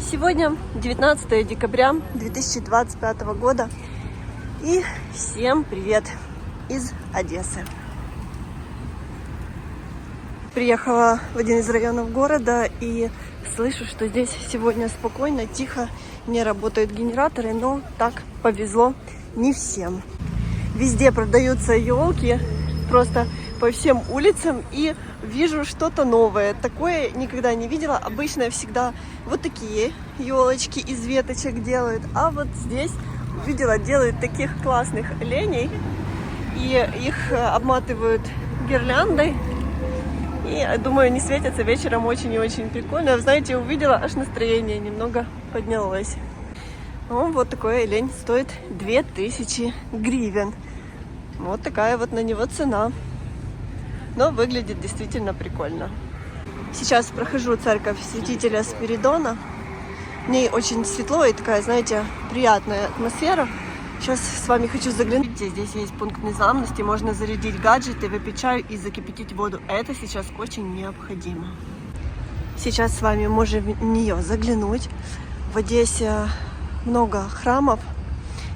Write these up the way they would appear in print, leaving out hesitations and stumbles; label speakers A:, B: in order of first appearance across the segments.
A: Сегодня 19 декабря 2025 года, и всем привет из Одессы. Приехала в один из районов города и слышу, что здесь сегодня спокойно, тихо, не работают генераторы, но так повезло не всем. Везде продаются елки, просто по всем улицам, и вижу что-то новое. Такое никогда не видела. Обычно всегда вот такие елочки из веточек делают, а вот здесь увидела, делают таких классных оленей, и их обматывают гирляндой. И думаю, они светятся вечером очень и очень прикольно. Знаете, увидела, аж настроение немного поднялось. Вот такой олень стоит 2000 гривен. Вот такая вот на него цена. Но выглядит действительно прикольно. Сейчас прохожу церковь Святителя Спиридона. В ней очень светло и такая, знаете, приятная атмосфера. Сейчас с вами хочу заглянуть. Видите, здесь есть пункт незламности. Можно зарядить гаджеты, выпить чай и закипятить воду. Это сейчас очень необходимо. Сейчас с вами можем в нее заглянуть. В Одессе много храмов.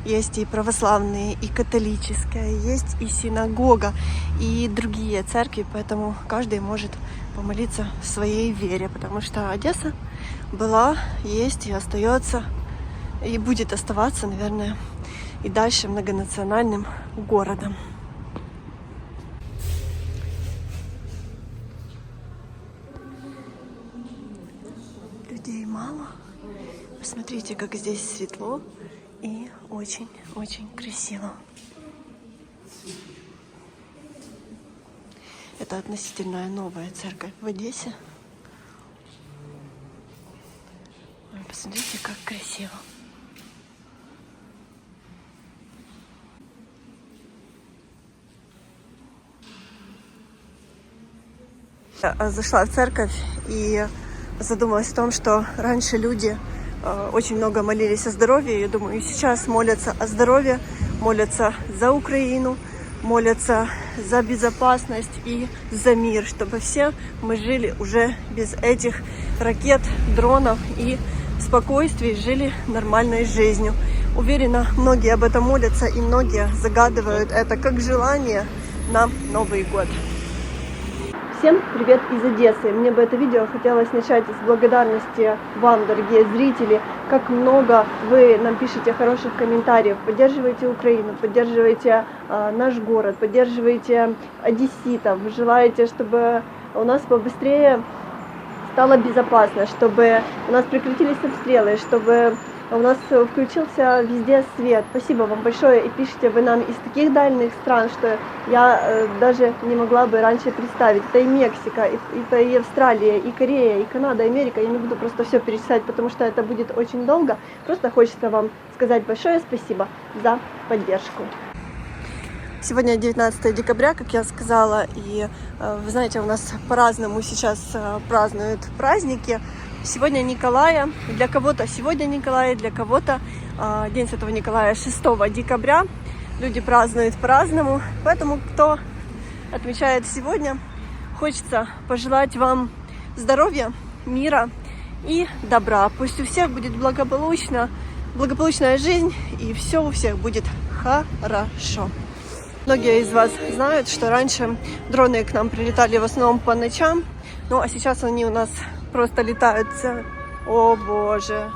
A: Есть и православные, и католическая, есть и синагога, и другие церкви, поэтому каждый может помолиться в своей вере, потому что Одесса была, есть и остается, и будет оставаться, наверное, и дальше многонациональным городом. Людей мало. Посмотрите, как здесь светло. И очень-очень красиво. Это относительно новая церковь в Одессе. Посмотрите, как красиво. Я зашла в церковь и задумалась о том, что раньше люди очень много молились о здоровье. Я думаю, и сейчас молятся о здоровье, молятся за Украину, молятся за безопасность и за мир, чтобы все мы жили уже без этих ракет, дронов и спокойствии, жили нормальной жизнью. Уверена, многие об этом молятся, и многие загадывают это как желание на Новый год. Всем привет из Одессы! Мне бы это видео хотелось начать с благодарности вам, дорогие зрители. Как много вы нам пишете хороших комментариев. Поддерживайте Украину, поддерживайте наш город, поддерживайте одесситов. Желаете, чтобы у нас побыстрее стало безопасно, чтобы у нас прекратились обстрелы, чтобы у нас включился везде свет. Спасибо вам большое. И пишите вы нам из таких дальних стран, что я даже не могла бы раньше представить. Это и Мексика, это и Австралия, и Корея, и Канада, и Америка. Я не буду просто все перечислять, потому что это будет очень долго. Просто хочется вам сказать большое спасибо за поддержку. Сегодня 19 декабря, как я сказала, и вы знаете, у нас по-разному сейчас празднуют праздники. Сегодня Николая, для кого-то сегодня Николая, для кого-то День Святого Николая 6 декабря. Люди празднуют по-разному, поэтому кто отмечает сегодня, хочется пожелать вам здоровья, мира и добра. Пусть у всех будет благополучная жизнь, и все у всех будет хорошо. Многие из вас знают, что раньше дроны к нам прилетали в основном по ночам, ну а сейчас они у нас просто летают. О боже,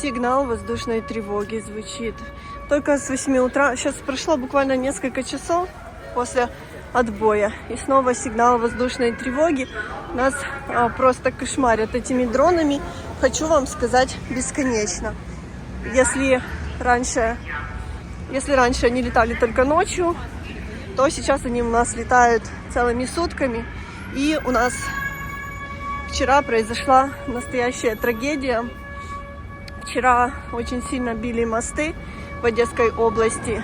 A: сигнал воздушной тревоги звучит. Только с 8 утра, сейчас прошло буквально несколько часов после отбоя. И снова сигнал воздушной тревоги. Нас просто кошмарят этими дронами. Хочу вам сказать, бесконечно. Если раньше они летали только ночью, то сейчас они у нас летают целыми сутками. И у нас вчера произошла настоящая трагедия. Вчера очень сильно били мосты в Одесской области.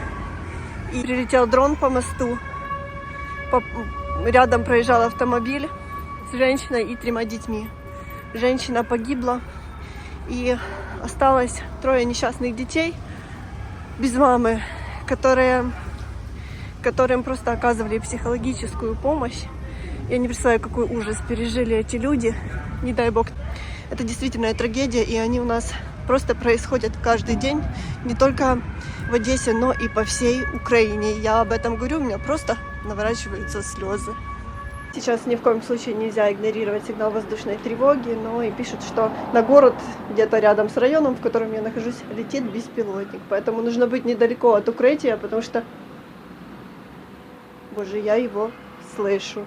A: И прилетел дрон по мосту. Рядом проезжал автомобиль с женщиной и 3 детьми. Женщина погибла. И осталось 3 несчастных детей без мамы, которым просто оказывали психологическую помощь. Я не представляю, какой ужас пережили эти люди. Не дай бог это действительно трагедия, и они у нас просто происходят каждый день, не только в Одессе, но и по всей Украине. Я об этом говорю, у меня просто наворачиваются слезы. Сейчас ни в коем случае нельзя игнорировать сигнал воздушной тревоги, но и пишут, что на город где-то рядом с районом, в котором я нахожусь, летит беспилотник. Поэтому нужно быть недалеко от укрытия, потому что, боже, я его слышу.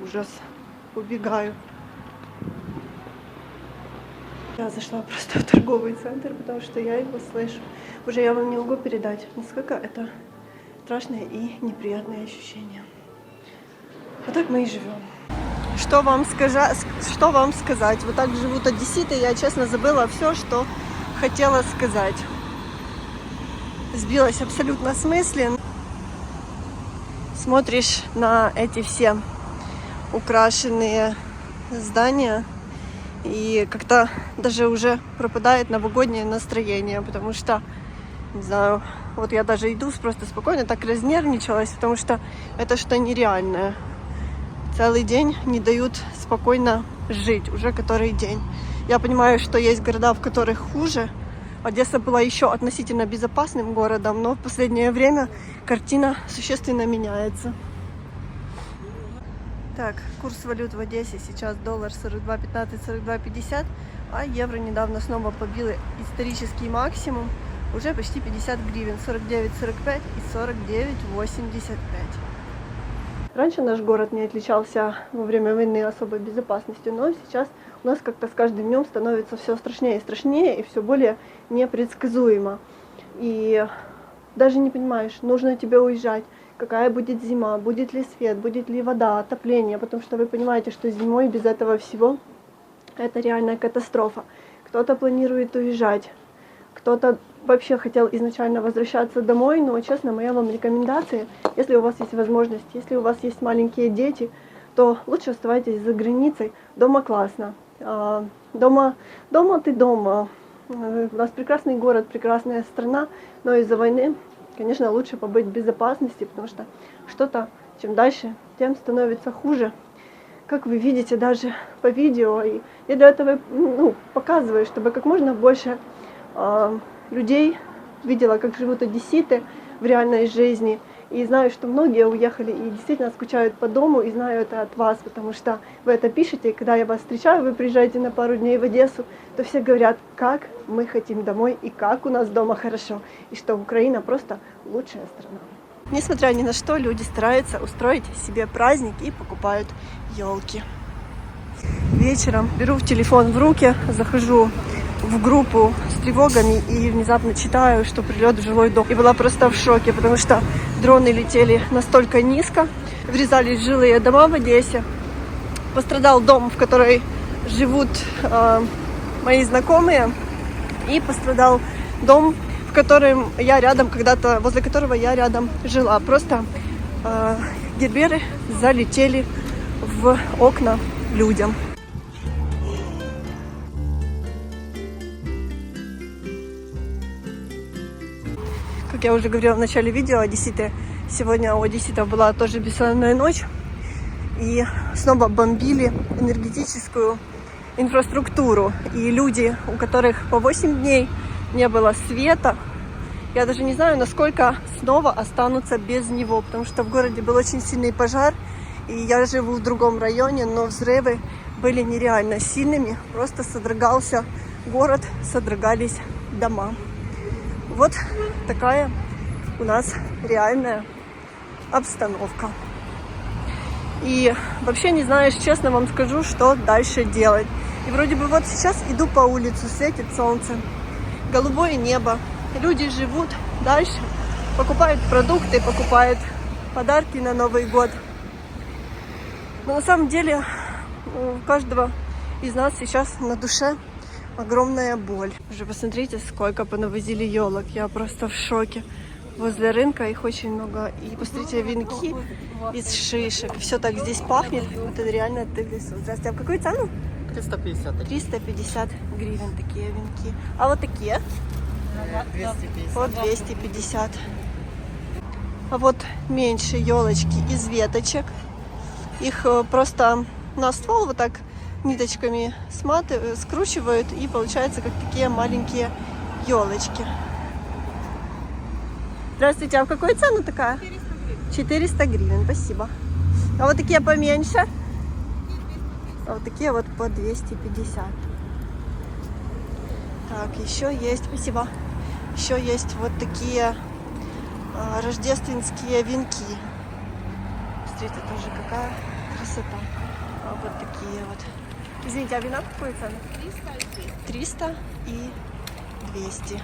A: Ужас. Убегаю. Я зашла просто в торговый центр, потому что я его слышу. Уже я вам не могу передать, насколько это страшное и неприятное ощущение. Вот так мы и живем. Что вам сказать? Вот так живут одесситы. Я, честно, забыла все, что хотела сказать. Сбилась абсолютно с мысли. Смотришь на эти все украшенные здания, и как-то даже уже пропадает новогоднее настроение, потому что, не знаю, вот я даже иду просто спокойно, так разнервничалась, потому что это что-то нереальное. Целый день не дают спокойно жить, уже который день. Я понимаю, что есть города, в которых хуже. Одесса была еще относительно безопасным городом, но в последнее время картина существенно меняется. Так, курс валют в Одессе сейчас доллар 42.15, 42.50, а евро недавно снова побил исторический максимум, уже почти 50 гривен, 49.45 и 49.85. Раньше наш город не отличался во время войны особой безопасностью, но сейчас у нас как-то с каждым днем становится все страшнее и страшнее, и все более непредсказуемо. И даже не понимаешь, нужно тебе уезжать, какая будет зима, будет ли свет, будет ли вода, отопление, потому что вы понимаете, что зимой без этого всего это реальная катастрофа. Кто-то планирует уезжать, кто-то вообще хотел изначально возвращаться домой, но, честно, моя вам рекомендация, если у вас есть возможность, если у вас есть маленькие дети, то лучше оставайтесь за границей. Дома классно. Дома ты дома. У нас прекрасный город, прекрасная страна, но из-за войны, конечно, лучше побыть в безопасности, потому что что-то, чем дальше, тем становится хуже. Как вы видите даже по видео, и я для этого показываю, чтобы как можно больше людей видела, как живут одесситы в реальной жизни. И знаю, что многие уехали и действительно скучают по дому, и знаю это от вас, потому что вы это пишете, и когда я вас встречаю, вы приезжаете на пару дней в Одессу, то все говорят, как мы хотим домой, и как у нас дома хорошо, и что Украина просто лучшая страна. Несмотря ни на что, люди стараются устроить себе праздник и покупают елки. Вечером беру телефон в руки, захожу в группу с тревогами и внезапно читаю, что прилет в жилой дом. И была просто в шоке, потому что дроны летели настолько низко, врезались в жилые дома в Одессе. Пострадал дом, в котором живут мои знакомые, и пострадал дом, в котором я рядом когда-то, возле которого я рядом жила. Просто герберы залетели в окна людям. Как я уже говорила в начале видео, одесситы, сегодня у одесситов была тоже бессонная ночь, и снова бомбили энергетическую инфраструктуру. И люди, у которых по 8 дней не было света, я даже не знаю, насколько снова останутся без него, потому что в городе был очень сильный пожар, и я живу в другом районе, но взрывы были нереально сильными, просто содрогался город, содрогались дома. Вот такая у нас реальная обстановка. И вообще не знаешь, честно вам скажу, что дальше делать. И вроде бы вот сейчас иду по улице, светит солнце, голубое небо, люди живут дальше, покупают продукты, покупают подарки на Новый год. Но на самом деле у каждого из нас сейчас на душе огромная боль. Уже посмотрите, сколько понавозили елок. Я просто в шоке. Возле рынка их очень много. И посмотрите, венки из шишек. Все так здесь пахнет. Вот это реально тыглису. Здравствуйте, а в какую цену?
B: 350.
A: 350 гривен такие венки. А вот такие?
B: 250.
A: Вот 250. А вот меньше елочки из веточек. Их просто на ствол вот так ниточками скручивают, и получается как такие маленькие елочки. Здравствуйте, а в какую цену такая? 400 гривен, спасибо. А вот такие поменьше? А вот такие вот по 250. Так, еще есть, спасибо. Еще есть вот такие рождественские венки. Смотрите, тоже какая красота. Вот такие вот. Извините, а вина в какую цену? 300 и 200.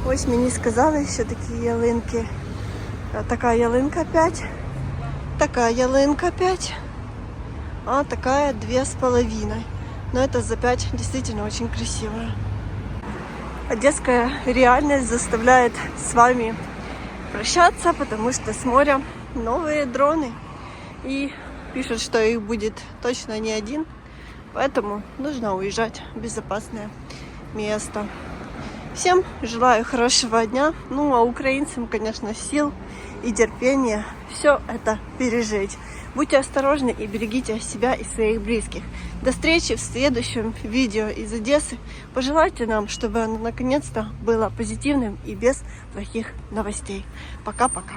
A: Ось мені сказали, що такі ялинки. Така ялинка 5. Такая ялинка 5. А такая 2,5. Но это за 5 действительно очень красивая. Одесская реальность заставляет с вами прощаться, потому что с моря новые дроны. И пишут, что их будет точно не один. Поэтому нужно уезжать в безопасное место. Всем желаю хорошего дня. Ну, а украинцам, конечно, сил и терпения все это пережить. Будьте осторожны и берегите себя и своих близких. До встречи в следующем видео из Одессы. Пожелайте нам, чтобы оно наконец-то было позитивным и без плохих новостей. Пока-пока.